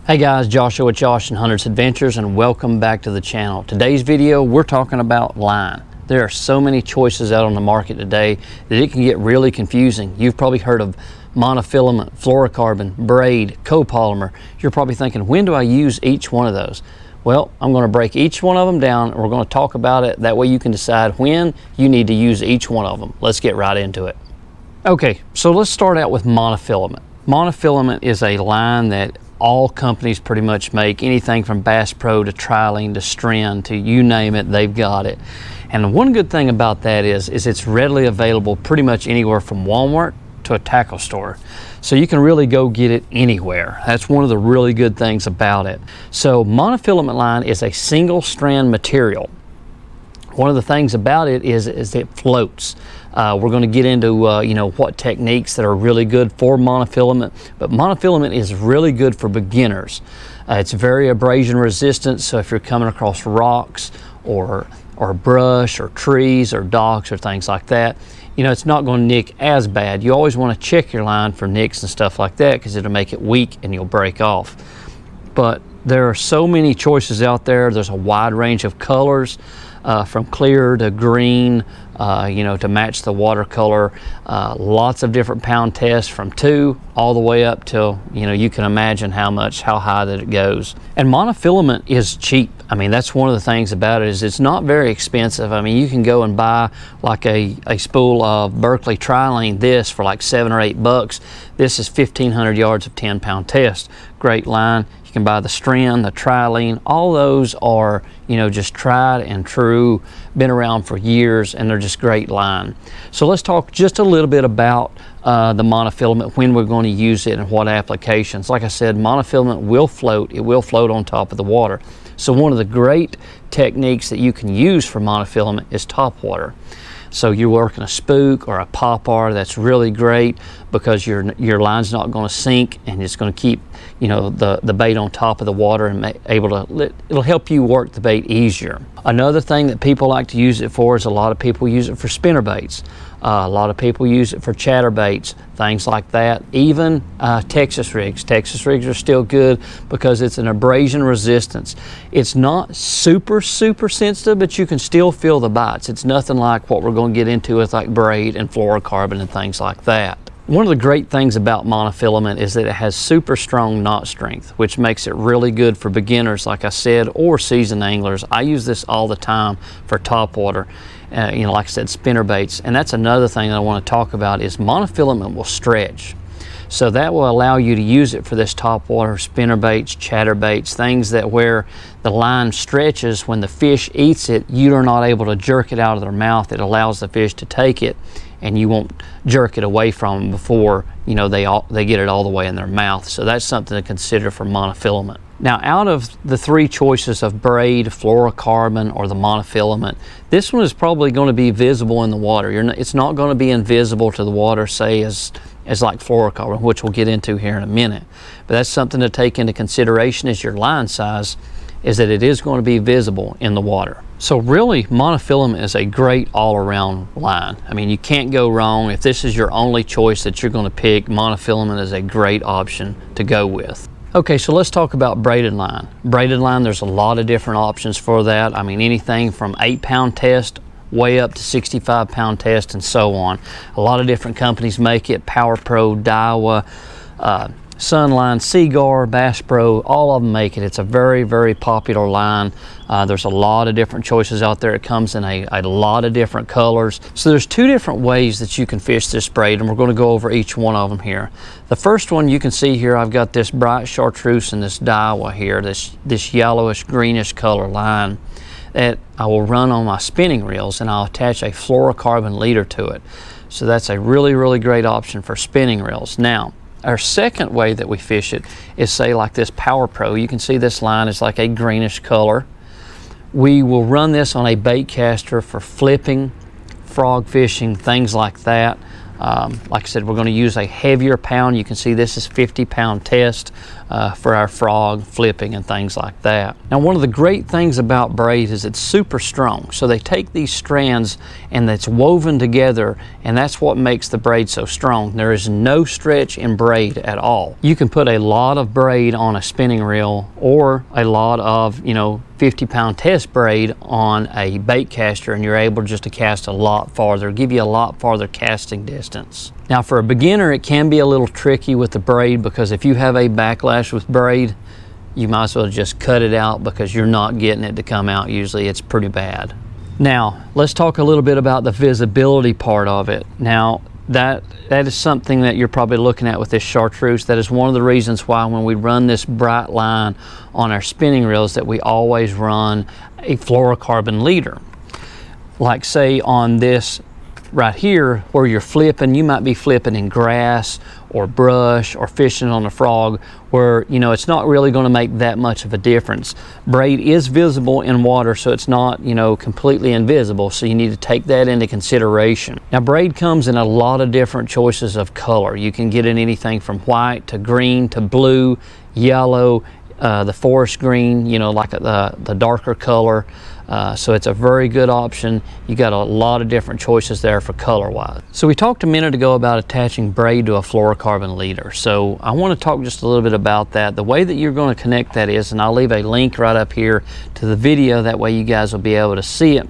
Hey guys, Joshua with Josh and Hunter's Adventures, and welcome back to the channel. Today's video, we're talking about line. There are so many choices out on the market today that it can get really confusing. You've probably heard of monofilament, fluorocarbon, braid, copolymer. You're probably thinking, when do I use each one of those? Well, I'm going to break each one of them down and we're going to talk about it. That way you can decide when you need to use each one of them. Let's get right into it. Okay, so let's start out with monofilament. Monofilament is a line that all companies pretty much make. Anything from Bass Pro to Trilene to Strand to you name it, they've got it. And one good thing about that is it's readily available pretty much anywhere from Walmart to a tackle store. So you can really go get it anywhere. That's one of the really good things about it. So monofilament line is a single strand material. One of the things about it is it floats. We're going to get into what techniques that are really good for monofilament, but monofilament is really good for beginners. It's very abrasion resistant, so if you're coming across rocks or brush or trees or docks or things like that, it's not going to nick as bad. You always want to check your line for nicks and stuff like that because it'll make it weak and you'll break off. But there are so many choices out there. There's a wide range of colors. From clear to green, to match the watercolor. Lots of different pound tests from 2 all the way up till, you can imagine how high that it goes. And monofilament is cheap. I mean, that's one of the things about it is it's not very expensive. I mean, you can go and buy like a spool of Berkeley Trilene this for like $7 or $8. This is 1,500 yards of 10-pound test. Great line. You can buy the Strand, the Trilene. All those are, just tried and true, been around for years, and they're just great line. So let's talk just a little bit about the monofilament, when we're going to use it and what applications. Like I said, monofilament will float. It will float on top of the water. So one of the great techniques that you can use for monofilament is top water. So you're working a spook or a popper, that's really great because your line's not going to sink and it's going to keep the bait on top of the water and it'll help you work the bait easier. Another thing that people like to use it for is a lot of people use it for spinner baits. A lot of people use it for chatter baits, things like that. Even Texas rigs. Texas rigs are still good because it's an abrasion resistance. It's not super sensitive, but you can still feel the bites. It's nothing like what we're going to get into with like braid and fluorocarbon and things like that. One of the great things about monofilament is that it has super strong knot strength, which makes it really good for beginners, like I said, or seasoned anglers. I use this all the time for topwater, like I said, spinner baits. And that's another thing that I want to talk about is monofilament will stretch. So that will allow you to use it for this topwater, spinner baits, chatter baits, things that where the line stretches when the fish eats it, you are not able to jerk it out of their mouth. It allows the fish to take it and you won't jerk it away from them before they get it all the way in their mouth. So that's something to consider for monofilament. Now, out of the 3 choices of braid, fluorocarbon, or the monofilament, this one is probably going to be visible in the water. It's not going to be invisible to the water, say as like fluorocarbon, which we'll get into here in a minute. But that's something to take into consideration as your line size, is that it is going to be visible in the water. So really, monofilament is a great all-around line. I mean, you can't go wrong. If this is your only choice that you're going to pick, monofilament is a great option to go with. Okay, so let's talk about braided line. Braided line, there's a lot of different options for that. I mean, anything from 8-pound test way up to 65-pound test and so on. A lot of different companies make it. Power Pro, Daiwa, Sunline, Seaguar, Bass Pro, all of them make it. It's a very popular line. There's a lot of different choices out there. It comes in a lot of different colors. So there's 2 different ways that you can fish this braid, and we're going to go over each one of them here. The first one you can see here, I've got this bright chartreuse and this Daiwa here, this yellowish greenish color line that I will run on my spinning reels, and I'll attach a fluorocarbon leader to it. So that's a really great option for spinning reels. Now, our second way that we fish it is, say, like this Power Pro. You can see this line is like a greenish color. We will run this on a bait caster for flipping, frog fishing, things like that. Like I said, we're going to use a heavier pound. You can see this is 50-pound test. for our frog flipping and things like that. Now, one of the great things about braid is it's super strong. So they take these strands and it's woven together, and that's what makes the braid so strong. There is no stretch in braid at all. You can put a lot of braid on a spinning reel or a lot of, 50-pound test braid on a bait caster, and you're able just to cast a lot farther, give you a lot farther casting distance. Now, for a beginner, it can be a little tricky with the braid, because if you have a backlash with braid, you might as well just cut it out, because you're not getting it to come out. Usually it's pretty bad. Now, let's talk a little bit about the visibility part of it. Now, that is something that you're probably looking at with this chartreuse. That is one of the reasons why when we run this bright line on our spinning reels, that we always run a fluorocarbon leader. Like say on this right here, where you're flipping, you might be flipping in grass or brush or fishing on a frog, where it's not really going to make that much of a difference. Braid is visible in water, so it's not completely invisible, so you need to take that into consideration. Now, braid comes in a lot of different choices of color. You can get in anything from white to green to blue, yellow, the forest green, like the darker color. So it's a very good option. You got a lot of different choices there for color wise. So we talked a minute ago about attaching braid to a fluorocarbon leader. So I want to talk just a little bit about that. The way that you're going to connect that is, and I'll leave a link right up here to the video, that way you guys will be able to see it,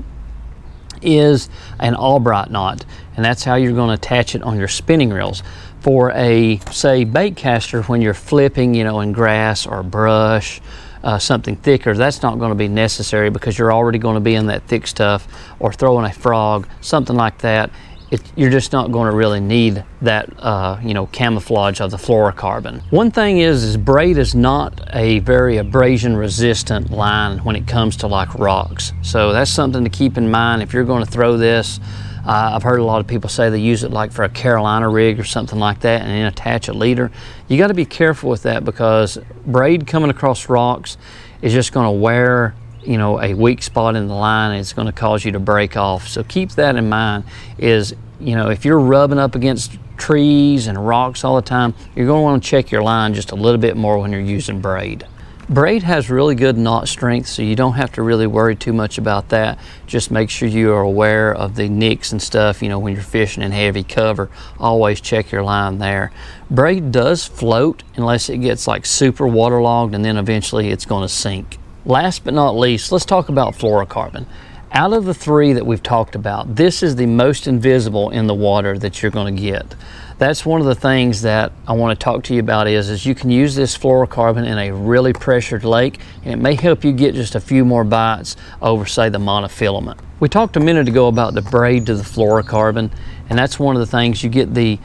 is an Albright knot, and that's how you're going to attach it on your spinning reels. For a, say, bait caster, when you're flipping, in grass or brush, something thicker, that's not going to be necessary, because you're already going to be in that thick stuff, or throwing a frog, something like that. You're just not going to really need that camouflage of the fluorocarbon. One thing is braid is not a very abrasion resistant line when it comes to like rocks. So that's something to keep in mind if you're going to throw this. I've heard a lot of people say they use it like for a Carolina rig or something like that, and then attach a leader. You got to be careful with that, because braid coming across rocks is just going to wear a weak spot in the line, and it's going to cause you to break off. So keep that in mind. Is if you're rubbing up against trees and rocks all the time, you're going to want to check your line just a little bit more when you're using braid. Braid has really good knot strength, so you don't have to really worry too much about that. Just make sure you are aware of the nicks and stuff, when you're fishing in heavy cover. Always check your line there. Braid does float unless it gets like super waterlogged, and then eventually it's going to sink. Last but not least, let's talk about fluorocarbon. Out of the three that we've talked about, this is the most invisible in the water that you're going to get. That's one of the things that I want to talk to you about is you can use this fluorocarbon in a really pressured lake, and it may help you get just a few more bites over, say, the monofilament. We talked a minute ago about the braid to the fluorocarbon, and that's one of the things. You get the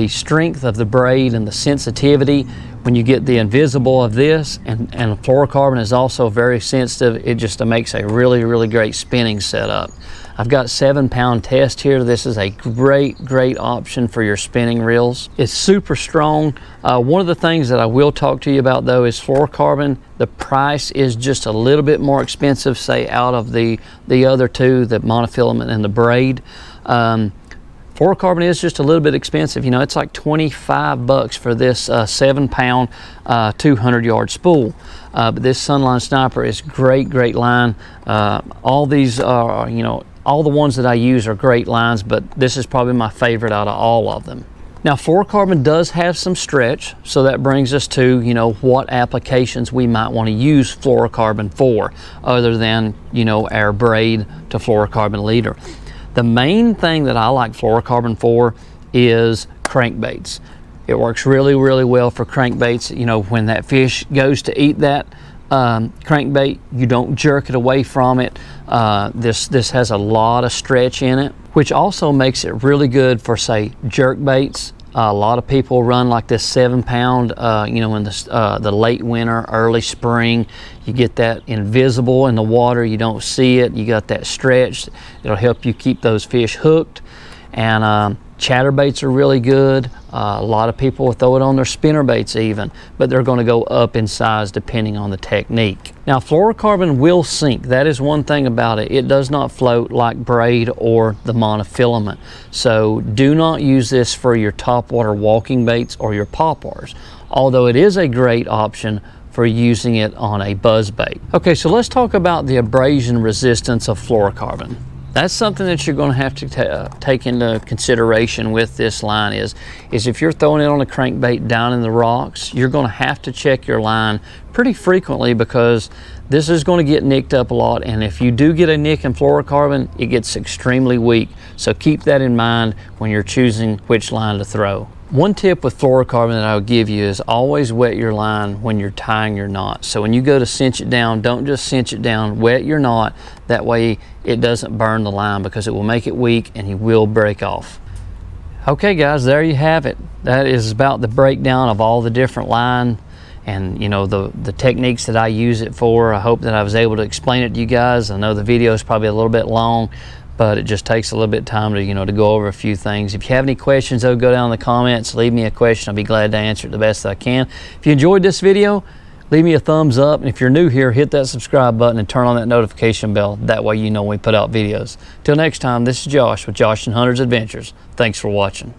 strength of the braid and the sensitivity when you get the invisible of this, and fluorocarbon is also very sensitive. It just makes a really, really great spinning setup. I've got 7-pound test here. This is a great option for your spinning reels. It's super strong. One of the things that I will talk to you about though is fluorocarbon. The price is just a little bit more expensive, say, out of the other two, the monofilament and the braid. Fluorocarbon is just a little bit expensive. It's like 25 bucks for this 7-pound 200-yard spool. But this Sunline Sniper is great line. All these are, all the ones that I use are great lines, but this is probably my favorite out of all of them. Now, fluorocarbon does have some stretch, so that brings us to, what applications we might want to use fluorocarbon for, other than, our braid to fluorocarbon leader. The main thing that I like fluorocarbon for is crankbaits. It works really well for crankbaits. When that fish goes to eat that crankbait, you don't jerk it away from it. This has a lot of stretch in it, which also makes it really good for, say, jerk baits. A lot of people run like this 7-pound, in the late winter, early spring. You get that invisible in the water. You don't see it. You got that stretch. It'll help you keep those fish hooked. And chatterbaits are really good. A lot of people will throw it on their spinner baits even, but they're going to go up in size depending on the technique. Now, fluorocarbon will sink. That is one thing about it. It does not float like braid or the monofilament. So do not use this for your topwater walking baits or your poppers. although it is a great option for using it on a buzz bait. Okay, so let's talk about the abrasion resistance of fluorocarbon. That's something that you're going to have to take into consideration with this line is if you're throwing it on a crankbait down in the rocks, you're going to have to check your line pretty frequently, because this is going to get nicked up a lot, and if you do get a nick in fluorocarbon, it gets extremely weak. So keep that in mind when you're choosing which line to throw. One tip with fluorocarbon that I would give you is always wet your line when you're tying your knot. So when you go to cinch it down, don't just cinch it down, wet your knot. That way it doesn't burn the line, because it will make it weak and you will break off. Okay guys, there you have it. That is about the breakdown of all the different line and, you know, the techniques that I use it for. I hope that I was able to explain it to you guys. I know the video is probably a little bit long, but it just takes a little bit of time to, you know, to go over a few things. If you have any questions, though, go down in the comments, leave me a question. I'll be glad to answer it the best that I can. If you enjoyed this video, leave me a thumbs up. And if you're new here, hit that subscribe button and turn on that notification bell. That way you know when we put out videos. Till next time, this is Josh with Josh and Hunter's Adventures. Thanks for watching.